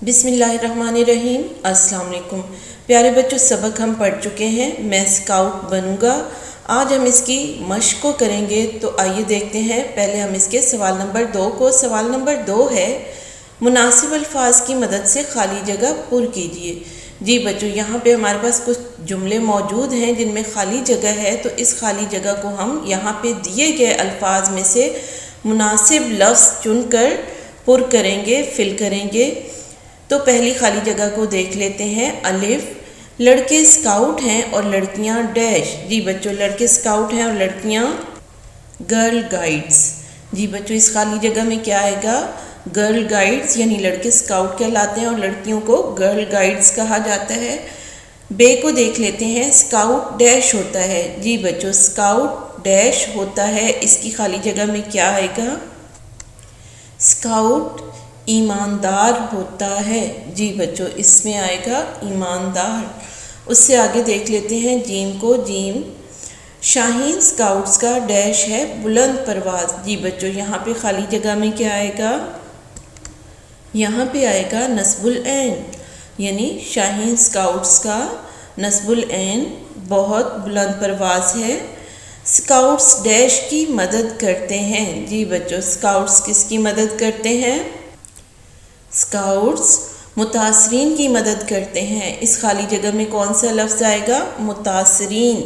بسم اللہ الرحمن الرحیم۔ السلام علیکم پیارے بچوں، سبق ہم پڑھ چکے ہیں میں اسکاؤٹ بنوں گا۔ آج ہم اس کی مشق کو کریں گے، تو آئیے دیکھتے ہیں۔ پہلے ہم اس کے سوال نمبر 2 کو، سوال نمبر 2 ہے مناسب الفاظ کی مدد سے خالی جگہ پر کیجیے۔ جی بچوں، یہاں پہ ہمارے پاس کچھ جملے موجود ہیں جن میں خالی جگہ ہے، تو اس خالی جگہ کو ہم یہاں پہ دیے گئے الفاظ میں سے مناسب لفظ چن کر پر کریں گے، فل کریں گے۔ تو پہلی خالی جگہ کو دیکھ لیتے ہیں۔ الف، لڑکے اسکاؤٹ ہیں اور لڑکیاں ڈیش۔ جی بچوں، لڑکے اسکاؤٹ ہیں اور لڑکیاں گرل گائیڈز۔ جی بچوں، اس خالی جگہ میں کیا آئے گا؟ گرل گائیڈز، یعنی لڑکے اسکاؤٹ کہلاتے ہیں اور لڑکیوں کو گرل گائیڈز کہا جاتا ہے۔ بے کو دیکھ لیتے ہیں۔ اسکاؤٹ ڈیش ہوتا ہے۔ جی بچوں، اسکاؤٹ ڈیش ہوتا ہے، اس کی خالی جگہ میں کیا آئے گا؟ اسکاؤٹ ایماندار ہوتا ہے۔ جی بچوں، اس میں آئے گا ایماندار۔ اس سے آگے دیکھ لیتے ہیں جیم کو۔ جیم، شاہین اسکاؤٹس کا ڈیش ہے بلند پرواز۔ جی بچوں، یہاں پہ خالی جگہ میں کیا آئے گا؟ یہاں پہ آئے گا نصب العین، یعنی شاہین اسکاؤٹس کا نصب العین بہت بلند پرواز ہے۔ اسکاؤٹس ڈیش کی مدد کرتے ہیں۔ جی بچوں، اسکاؤٹس کس کی مدد کرتے ہیں؟ اسکاؤٹس متاثرین کی مدد کرتے ہیں۔ اس خالی جگہ میں کون سا لفظ آئے گا؟ متاثرین۔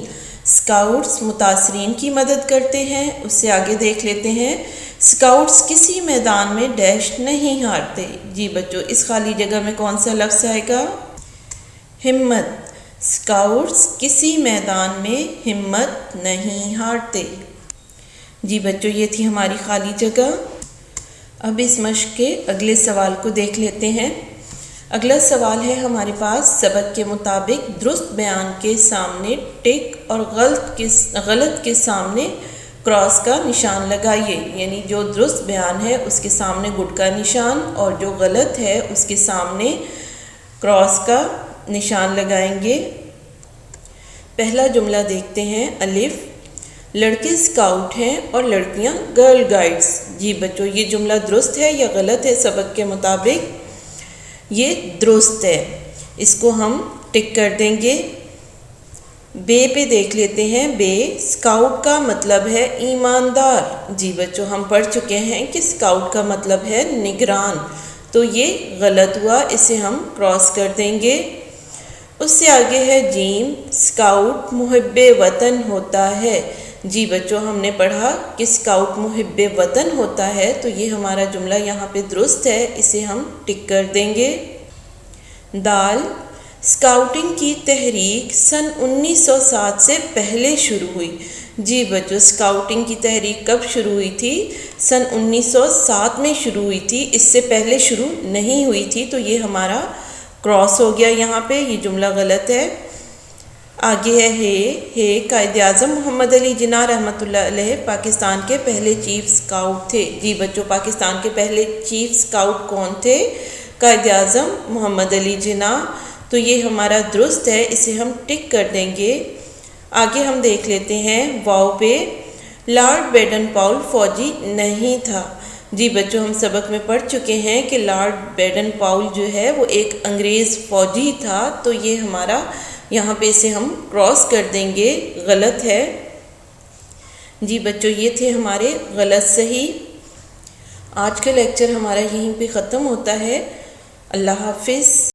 اسکاؤٹس متاثرین کی مدد کرتے ہیں۔ اس سے آگے دیکھ لیتے ہیں۔ اسکاؤٹس کسی میدان میں ڈیش نہیں ہارتے۔ جی بچوں، اس خالی جگہ میں کون سا لفظ آئے گا؟ ہمت۔ اسکاؤٹس کسی میدان میں ہمت نہیں ہارتے۔ جی بچوں، یہ تھی ہماری خالی جگہ۔ اب اس مشق کے اگلے سوال کو دیکھ لیتے ہیں۔ اگلا سوال ہے ہمارے پاس، سبق کے مطابق درست بیان کے سامنے ٹک اور غلط کے سامنے کراس کا نشان لگائیے۔ یعنی جو درست بیان ہے اس کے سامنے گڈ کا نشان، اور جو غلط ہے اس کے سامنے کراس کا نشان لگائیں گے۔ پہلا جملہ دیکھتے ہیں۔ الف، لڑکے اسکاؤٹ ہیں اور لڑکیاں گرل گائیڈز۔ جی بچوں، یہ جملہ درست ہے یا غلط ہے؟ سبق کے مطابق یہ درست ہے، اس کو ہم ٹک کر دیں گے۔ بے پہ دیکھ لیتے ہیں۔ بے، اسکاؤٹ کا مطلب ہے ایماندار۔ جی بچوں، ہم پڑھ چکے ہیں کہ اسکاؤٹ کا مطلب ہے نگران، تو یہ غلط ہوا، اسے ہم کراس کر دیں گے۔ اس سے آگے ہے جیم، اسکاؤٹ محب وطن ہوتا ہے۔ جی بچوں، ہم نے پڑھا کہ اسکاؤٹ محب وطن ہوتا ہے، تو یہ ہمارا جملہ یہاں پہ درست ہے، اسے ہم ٹک کر دیں گے۔ دال، اسکاؤٹنگ کی تحریک سن 1907 سے پہلے شروع ہوئی۔ جی بچوں، اسکاؤٹنگ کی تحریک کب شروع ہوئی تھی؟ سن 1907 میں شروع ہوئی تھی، اس سے پہلے شروع نہیں ہوئی تھی، تو یہ ہمارا کراس ہو گیا یہاں پہ، یہ جملہ غلط ہے۔ آگے ہے قائد اعظم محمد علی جناح رحمۃ اللہ علیہ پاکستان کے پہلے چیف اسکاؤٹ تھے۔ جی بچوں، پاکستان کے پہلے چیف اسکاؤٹ کون تھے؟ قائد اعظم محمد علی جناح، تو یہ ہمارا درست ہے، اسے ہم ٹک کر دیں گے۔ آگے ہم دیکھ لیتے ہیں واو پہ، لارڈ بیڈن پاؤل فوجی نہیں تھا۔ جی بچوں، ہم سبق میں پڑھ چکے ہیں کہ لارڈ بیڈن پاؤل جو ہے وہ ایک انگریز فوجی تھا، تو یہ ہمارا یہاں پہ اسے ہم کراس کر دیں گے، غلط ہے۔ جی بچوں، یہ تھے ہمارے غلط صحیح۔ آج کا لیکچر ہمارا یہیں پہ ختم ہوتا ہے۔ اللہ حافظ۔